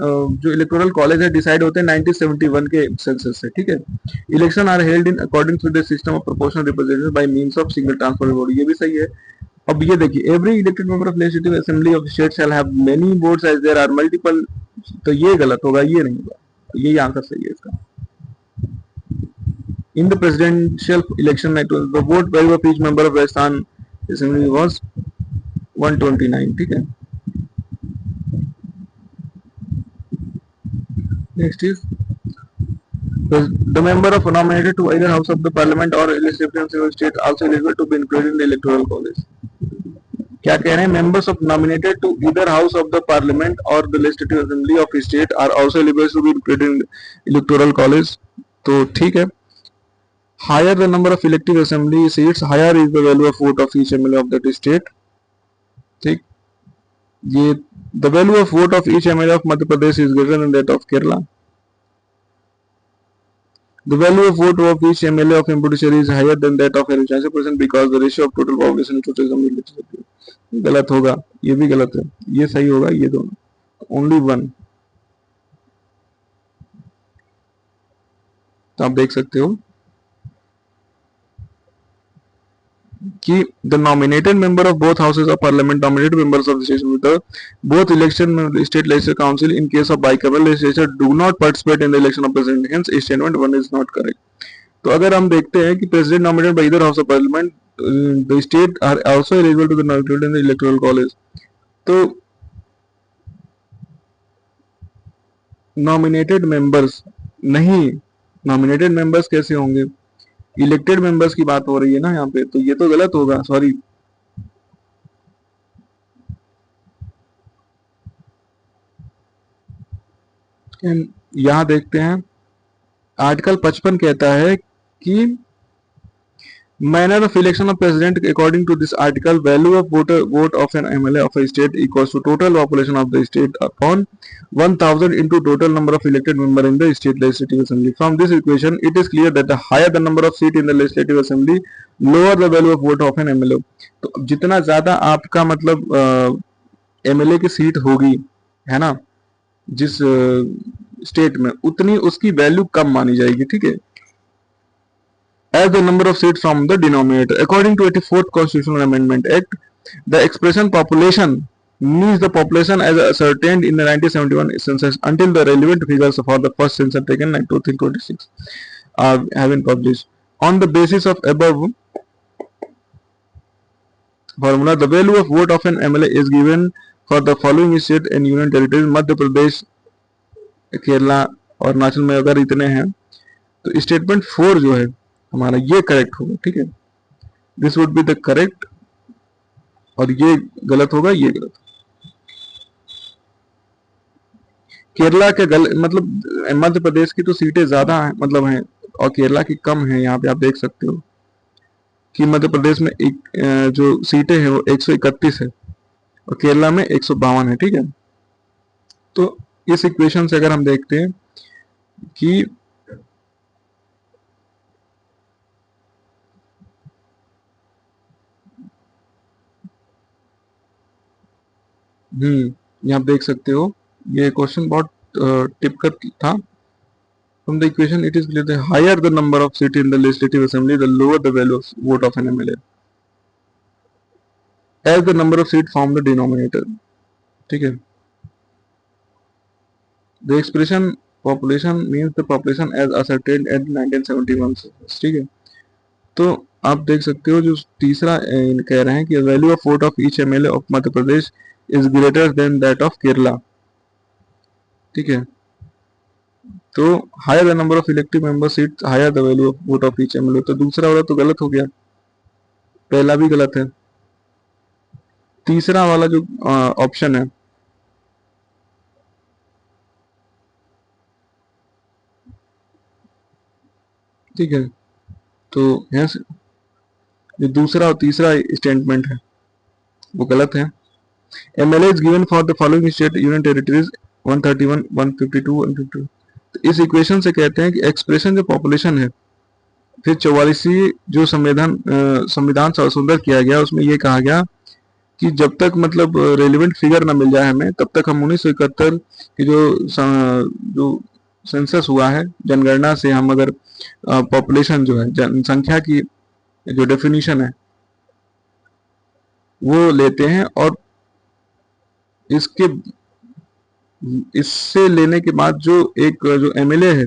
Speaker 1: जो इलेक्टोरल कॉलेज है डिसाइड होते हैं 1971 के सेंसस से, ठीक है। Election are held in according to the system of proportional representation by means of single transfer vote, ये भी सही है। अब ये देखिए every elected member of legislative assembly of state shall have many votes as there are multiple, तो ये गलत होगा, ये नहीं होगा, यही आंसर सही है इसका। In the presidential election, the vote value of each member of Rajasthan Assembly was 129, ठीक है। Next is the member of nominated to either house of the parliament or legislative assembly of state also eligible to be included in the electoral college. क्या कह रहे हैं, members of nominated to either house of the parliament or the legislative assembly of state are also eligible to be included in electoral college. तो ठीक है. Higher the number of elective assembly seats, higher is the value of vote of each MLA of that state. ठीक. ये the value of vote of each MLA of Madhya Pradesh is greater than that of Kerala. The value of vote of each MLA of Puducherry is higher than that of Arunachal Pradesh because the ratio of total population to total legislative. गलत होगा, ये भी गलत है, ये सही होगा, ये दोनों ओनली वन. तो आप देख सकते हो कि the nominated member of both houses of parliament, nominated members of the state with the both election state legislature council in case of bicameral legislature do not participate in the election of president. Hence statement 1 is not correct. तो अगर हम देखते हैं कि president nominated by either house of parliament, the state are also eligible to be nominated in the electoral college. तो nominated members नहीं, nominated members कैसे होंगे, इलेक्टेड मेंबर्स की बात हो रही है ना यहाँ पे, तो ये तो गलत होगा, सॉरी. यहां देखते हैं आर्टिकल 55 कहता है कि manner of election of president according to this article, value of vote of an MLA of a state equals to total population of the state upon 1000 into total number of elected member in the state legislative assembly. From this equation it is clear that the higher the number of seat in the legislative assembly, lower the value of vote of an MLA. तो जितना ज्यादा आपका मतलब MLA की seat होगी, है ना, जिस स्टेट में, उतनी उसकी वैल्यू कम मानी जाएगी. ठीक है, as the number of seats from the denominator. According to 84th Constitutional Amendment Act, the expression population means the population as ascertained in the 1971 census until the relevant figures for the first census taken in 2026 have been published. On the basis of above formula, the value of vote of an MLA is given for the following state and union territories: Madhya Pradesh, Kerala और अरुणाचल में अगर इतने हैं तो statement 4 जो है हमारा ये करेक्ट होगा. ठीक है, this would be the correct, और ये गलत होगा, ये गलत. केरला के मतलब मध्य प्रदेश की तो सीटें ज्यादा है, मतलब हैं, और केरला की कम है. यहाँ पे आप देख सकते हो कि मध्य प्रदेश में एक जो सीटें हैं वो 131 है और केरला में 152 है. ठीक है, तो इस इक्वेशन से अगर हम देखते हैं कि ये आप देख सकते हो, ये क्वेश्चन बहुत टिपिकल था. From the equation, it is clear the higher the number of seats in the legislative assembly, the lower the value of vote of an MLA, as the number of seats form the denominator. ठीक है, the expression population means the population as ascertained at 1971. ठीक है, तो आप देख सकते हो जो तीसरा कह रहे हैं कि value of vote of each MLA of Madhya Pradesh is greater than that of Kerala. ठीक है, तो higher the number of elective member seat, higher the value of vote of each MLA. तो दूसरा वाला तो गलत हो गया, पहला भी गलत है. तीसरा वाला जो ऑप्शन है, ठीक है, तो यहाँ से जो दूसरा और तीसरा स्टेटमेंट है वो गलत है. MLA is given for the following state union territories 131, 152, 152. तो इस इक्वेशन से कहते हैं कि एक्सप्रेशन जो पॉपुलेशन है, फिर 44 जो संविधान संशोधन किया गया उसमें ये कहा गया कि जब तक मतलब रेलिवेंट फिगर ना मिल जाए हमें, तब तक हम 1971 की जो सेंसस हुआ है, जनगणना से हम अगर पॉपुलेशन जो है, जनसंख्या की जो डेफिनेशन है वो लेते हैं, और इससे लेने के बाद जो MLA है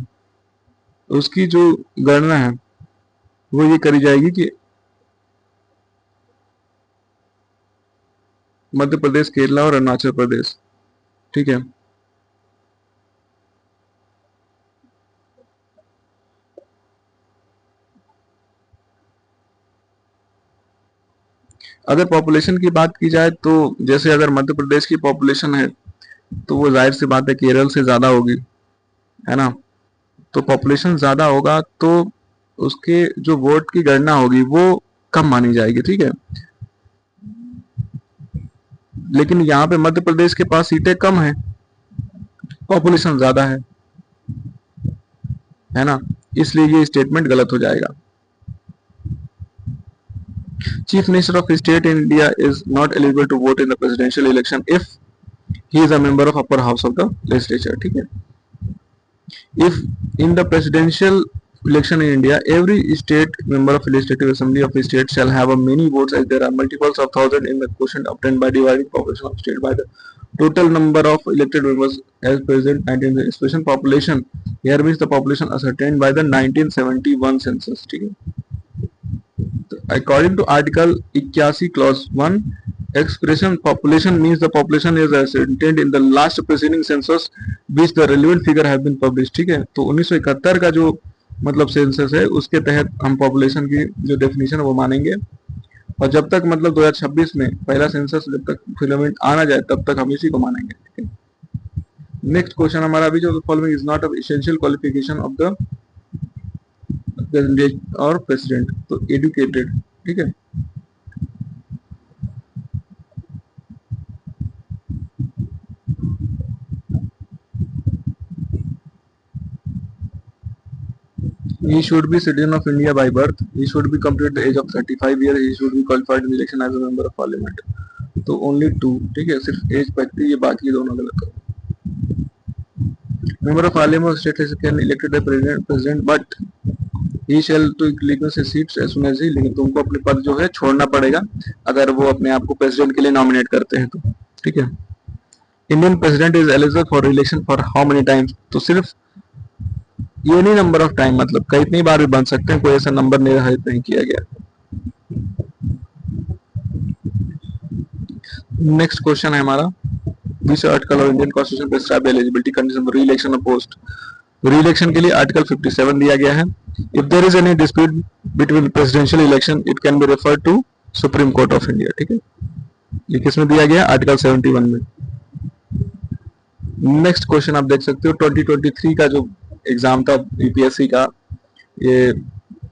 Speaker 1: उसकी जो गणना है वो ये करी जाएगी कि मध्य प्रदेश, केरला और अरुणाचल प्रदेश. ठीक है, अगर पॉपुलेशन की बात की जाए तो जैसे अगर मध्य प्रदेश की पॉपुलेशन है तो वो जाहिर सी बात है केरल से ज्यादा होगी, है ना। तो पॉपुलेशन ज्यादा होगा तो उसके जो वोट की गणना होगी वो कम मानी जाएगी, ठीक है। लेकिन यहाँ पे मध्य प्रदेश के पास सीटें कम है, पॉपुलेशन ज्यादा है ना, इसलिए ये स्टेटमेंट गलत हो जाएगा। Chief Minister of State in India is not eligible to vote in the presidential election if he is a member of upper house of the legislature, ठीक है। If in the presidential election in India, every state member of legislative assembly of a state shall have a many votes as there are multiples of thousand in the quotient obtained by dividing population of state by the total number of elected members as present and in the expression population, here means the population ascertained by the 1971 census, ठीक है। According to Article 81 Clause 1, expression population means the population is ascertained in the last preceding census which the relevant figure have been published, ठीक है। तो 1971 का जो मतलब census है उसके तहत हम पॉपुलेशन की जो डेफिनेशन है वो मानेंगे, और जब तक मतलब 2026 में पहला सेंसस जब तक फिलामेंट आना जाए तब तक हम इसी को मानेंगे, ठीक है। नेक्स्ट क्वेश्चन हमारा अभी जो following is not of essential qualification of the और प्रेसिडेंट, तो एडुकेटेड, ठीक है। He should be citizen of India by birth. He should be complete the age of 35 years. He should be qualified in election as a member of parliament. तो only to, ठीक है, सिर्फ as पकती है, ये बाकी दोनों गलत है। Member of parliament state can elected the president but he shall to legal से seats as soon as he, लेकिन तुमको अपने पद जो है छोड़ना पड़ेगा अगर वो अपने आप को प्रेसिडेंट के लिए नॉमिनेट करते हैं तो, ठीक है। Indian president is eligible for election for how many times, तो सिर्फ ये नहीं नंबर ऑफ टाइम, मतलब कितनी बार भी बन सकते हैं, कोई ऐसा नंबर निर्धारित नहीं किया गया। नेक्स्ट क्वेश्चन है हमारा, which article of Indian constitution prescribe eligibility condition for re-election of post. Re-election के लिए आर्टिकल 57 दिया गया है। If there is any dispute between presidential election it can be referred to supreme court of India, ठीक है। ये किसमें दिया गया, आर्टिकल 71 में। नेक्स्ट क्वेश्चन आप देख सकते हो 2023 का जो एग्जाम था यूपीएससी का, ये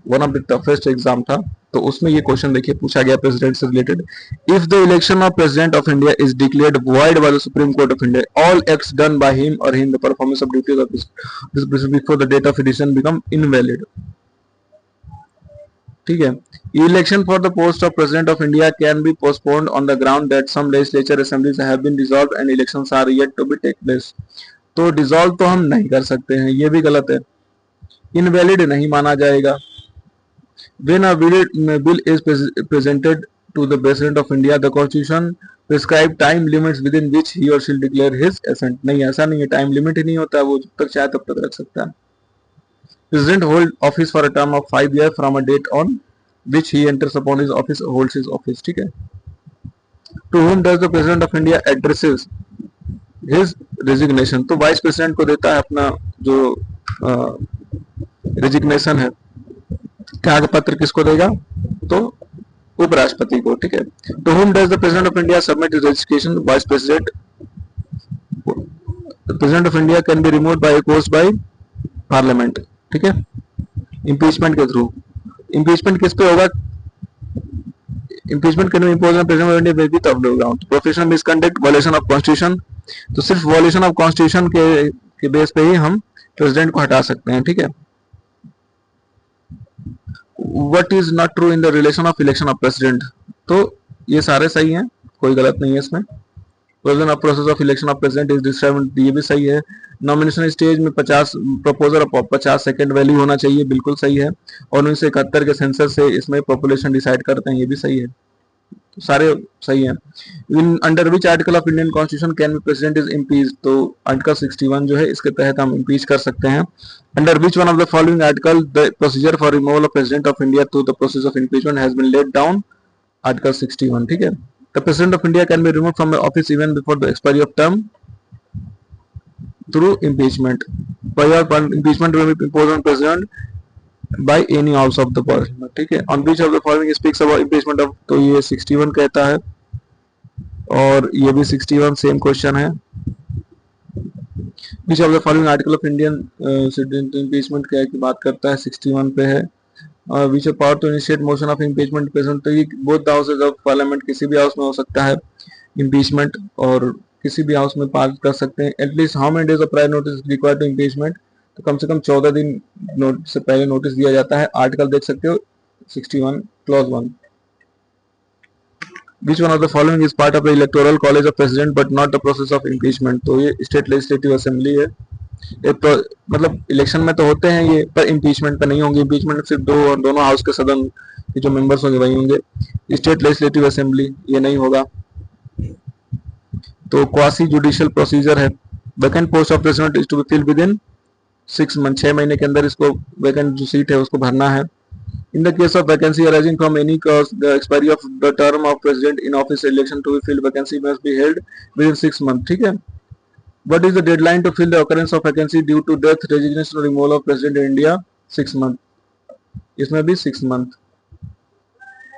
Speaker 1: one of the toughest exam था, तो उसमें ये क्वेश्चन देखिए पूछा गया प्रेसिडेंट से related. If the election of president of India is declared void by the supreme court of India, all acts done by him or him the performance of duties of this before the date of decision become invalid, ठीक है। Election for the post of president of India can be postponed on the ground that some legislature assemblies have been dissolved and elections are yet to B take place. तो dissolve तो हम नहीं कर सकते हैं, ये भी गलत है। इनवैलिड नहीं माना जाएगा। When a bill is presented to the President of India, the Constitution prescribe time limits within which he or she will declare his assent. नहीं, ऐसा नहीं है, टाइम लिमिट ही नहीं होता, वो जब तक चाहे तब तक रख सकता है। President hold office for a term of 5 years from a date on which he enters upon his office holds his office, ठीक है। To whom does the President of India addresses his resignation? तो vice president को देता है अपना जो resignation है, त्याग पत्र किसको देगा, तो उपराष्ट्रपति को, ठीक है। To whom does the president of India submit his resignation, vice president. President of India can be removed by post by parliament, ठीक है, इंपीचमेंट के थ्रू। इंपीचमेंट किस पे होगा, impeachment can be imposed on president of India may be tough ground. Professional misconduct, violation of constitution, तो सिर्फ violation of constitution के बेस पे ही हम प्रेसिडेंट को हटा सकते हैं, ठीक है। What is not true in the relation of election of president, तो ये सारे सही हैं, कोई गलत नहीं है इसमें। Provision of process of election of president is described, ये भी सही है। नॉमिनेशन स्टेज में 50 प्रपोजल और 50 सेकंड वैल्यू होना चाहिए, बिल्कुल सही है। और 1971 के सेंसस से इसमें पॉपुलेशन डिसाइड करते हैं, ये भी सही है, सारे सही हैं। In under which article of Indian constitution can be president is impeach, तो आर्टिकल 61 जो है इसके तहत हम इम्पीच कर सकते हैं। Under which one of the following article the procedure for removal of president of India through the process of impeachment has been laid down, article 61, ठीक है। The president of India can be removed from the office even before the expiry of term through impeachment. Impeachment will be imposed on president by any house of the parliament, ठीक है। On which of the following speaks about impeachment of, तो ये 61 कहता है और ये भी 61 same question है। Which of the following article of Indian citizen impeachment क्या की बात करता है, 61 पे है। Which power to initiate motion of impeachment present, तो ये both the houses of parliament, किसी भी हाउस में हो सकता है इम्पीचमेंट और किसी भी हाउस में पास कर सकते हैं। At least how many days of prior notice required to impeachment, तो कम से कम 14 दिन से पहले नोटिस दिया जाता है। आर्टिकल देख सकते हो 61 clause 1। Which one of the following is part of the electoral college of president but not the process of impeachment, तो ये स्टेट लेजिस्लेटिव असेंबली है। मतलब इलेक्शन में तो होते हैं ये, पर इम्पीचमेंट पे नहीं होंगे। इम्पीचमेंट सिर्फ दोनों हाउस के सदन के जो मेंबर्स होंगे वही होंगे। स्टेट लेजिस्लेटिव असेंबली ये नहीं होगा। तो क्वासी जुडिशियल प्रोसीजर है। Vacant post of president is to be filled within 6 month, 6 महीने के अंदर इसको वैकेंट जो सीट है उसको भरना है। In the case of vacancy arising from any cause, the expiry of the term of president in office election to be filled vacancy must be held within 6 months, ठीक है। What is the deadline to fill the occurrence of vacancy due to death, resignation or removal of president in India? 6 month, इसमें भी 6 month।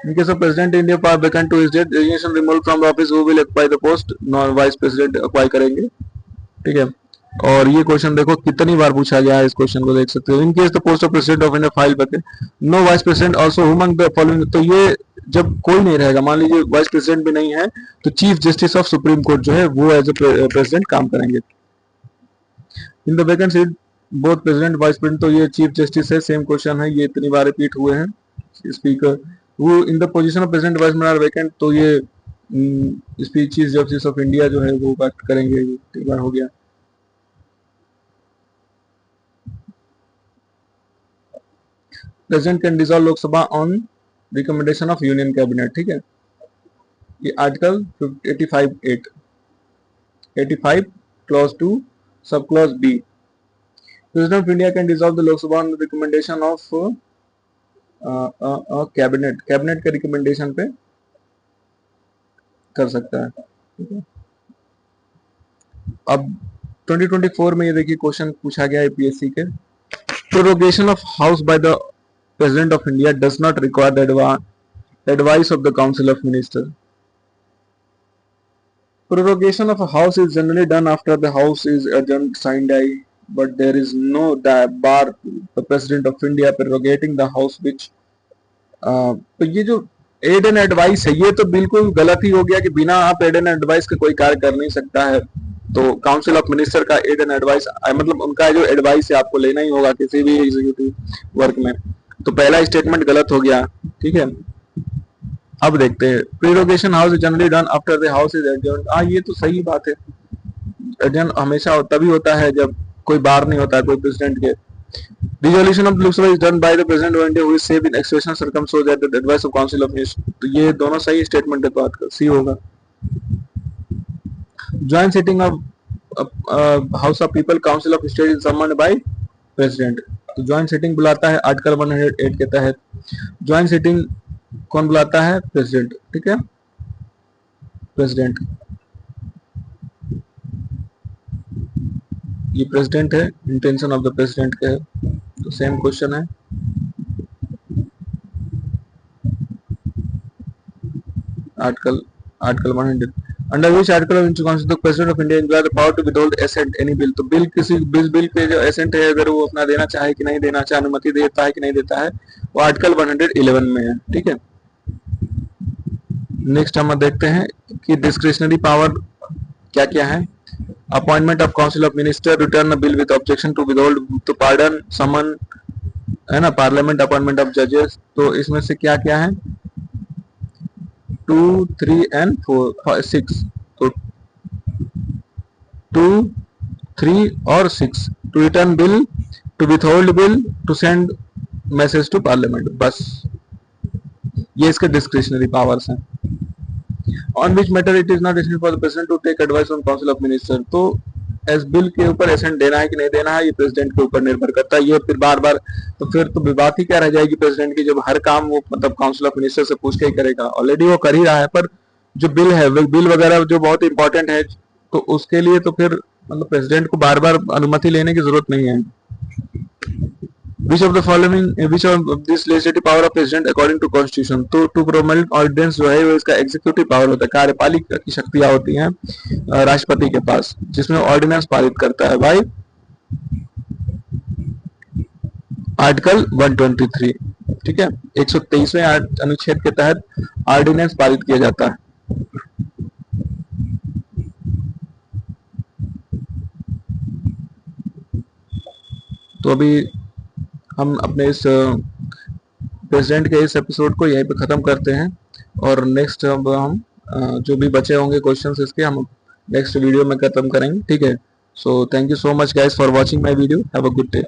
Speaker 1: In case of president in India power vacant to his death, resignation removal from office, who will occupy the post? None vice president acquire करेंगे, ठीक है। और ये question देखो कितनी बार पूछा गया है, इस क्वेश्चन को देख सकते हो। In case the post of president of India file vacant, no vice president also among the following, तो ये जब कोई नहीं रहेगा, मान लीजिए वाइस प्रेसिडेंट भी नहीं है, तो chief justice of supreme court जो है वो एज ए प्रेसिडेंट काम करेंगे। In the vacant seat both president vice president, तो ये चीफ जस्टिस है, सेम क्वेश्चन है, ये इतनी बार रिपीट हुए हैं। स्पीकर वो in the position of president vice president vacant, तो ये चीफ जस्टिस ऑफ इंडिया जो है वो बात करेंगे, एक बार हो गया। President can dissolve Lok Sabha on recommendation of union cabinet, ठीक है। ये article 85 clause 2 sub clause B. President of India can dissolve the Lok Sabha on recommendation of cabinet, cabinet के रिकमेंडेशन पे कर सकता है, ठीक है। अब 2024 में ये देखिए क्वेश्चन पूछा गया है पीएससी के। Prorogation of house by the President of India does not require the advice of the Council of Ministers. Prorogation of a house is generally done after the house is adjourned sine die, but there is no bar the President of India prorogating the house which तो ये जो add and advice है ये तो बिल्कुल गलत ही हो गया कि बिना आप एड एंड एडवाइस के कोई कार्य कर नहीं सकता है। तो काउंसिल ऑफ मिनिस्टर का एड एंड एडवाइस मतलब उनका जो एडवाइस है आपको लेना ही होगा किसी भी एग्जीक्यूटिव वर्क में। तो पहला स्टेटमेंट गलत हो गया, ठीक है। अब देखते हैं prorogation house is generally done after the house is adjourn, ये तो सही बात है। एडजर्न हमेशा तभी होता है जब कोई बार नहीं होता है कोई प्रेसिडेंट के। Resolution of Lok Sabha is done by the president of India who is save in expression circum so that the advice of council of minister, तो ये दोनों सही स्टेटमेंट है, तो आपका सी होगा। Joint sitting of house of people council of state is summoned by president, तो joint sitting बुलाता है आर्टिकल 108 के तहत। ज्वाइंट सिटिंग कौन बुलाता है? प्रेसिडेंट, ठीक है, प्रेसिडेंट। ये प्रेसिडेंट है, इंटेंशन ऑफ द प्रेसिडेंट का है, तो सेम क्वेश्चन है। Article 100 under which article of Indian constitution the president of India enjoy the power to withhold assent any bill, तो बिल किसी बिल पे जो एसेंट है अगर वो अपना देना चाहे कि नहीं देना चाहे, अनुमति देता है कि नहीं देता है, वो आर्टिकल 111 में है, ठीक है। नेक्स्ट हम देखते हैं कि डिस्क्रिशनरी पावर क्या क्या है। Appointment of council of minister, return bill with objection to withhold, तो पार्डन, समन है ना, पार्लियामेंट, अपॉइंटमेंट ऑफ जजेस, तो इसमें से क्या क्या है? 2, 3 and 4, 6, तो 2, 3 और 6 to return bill, to withhold bill, to send message to parliament, बस ये इसके डिस्क्रिशनरी पावर्स हैं। On which matter it is not necessary for the president to take advice from council of minister, तो एस bill के ऊपर accent देना है कि नहीं देना है ये प्रेसिडेंट के ऊपर निर्भर करता है। ये फिर बार बार तो फिर तो बात ही क्या रह जाएगी प्रेसिडेंट की, जब हर काम वो मतलब काउंसिल ऑफ मिनिस्टर से पूछ के ही करेगा। ऑलरेडी वो कर ही रहा है, पर जो बिल है, बिल वगैरह जो बहुत इंपॉर्टेंट है, तो उसके लिए तो फिर मतलब प्रेसिडेंट को बार बार अनुमति लेने की जरूरत नहीं है। Which of this legislative power of president according to constitution. तो टू प्रोमोट ऑर्डिनेंस जो है वो इसका एग्जीक्यूटिव पावर होता है, कार्यपालिका की शक्तियां होती हैं राष्ट्रपति के पास, जिसमें ऑर्डिनेंस पारित करता है भाई आर्टिकल 123। ठीक है, 123वें अनुच्छेद के तहत ऑर्डिनेंस पारित किया जाता है। तो अभी हम अपने इस प्रेसिडेंट के इस एपिसोड को यहीं पे ख़त्म करते हैं, और नेक्स्ट अब हम जो भी बचे होंगे क्वेश्चंस इसके हम नेक्स्ट वीडियो में ख़त्म करेंगे। ठीक है, so thank you so much guys for watching my video. Have a good day.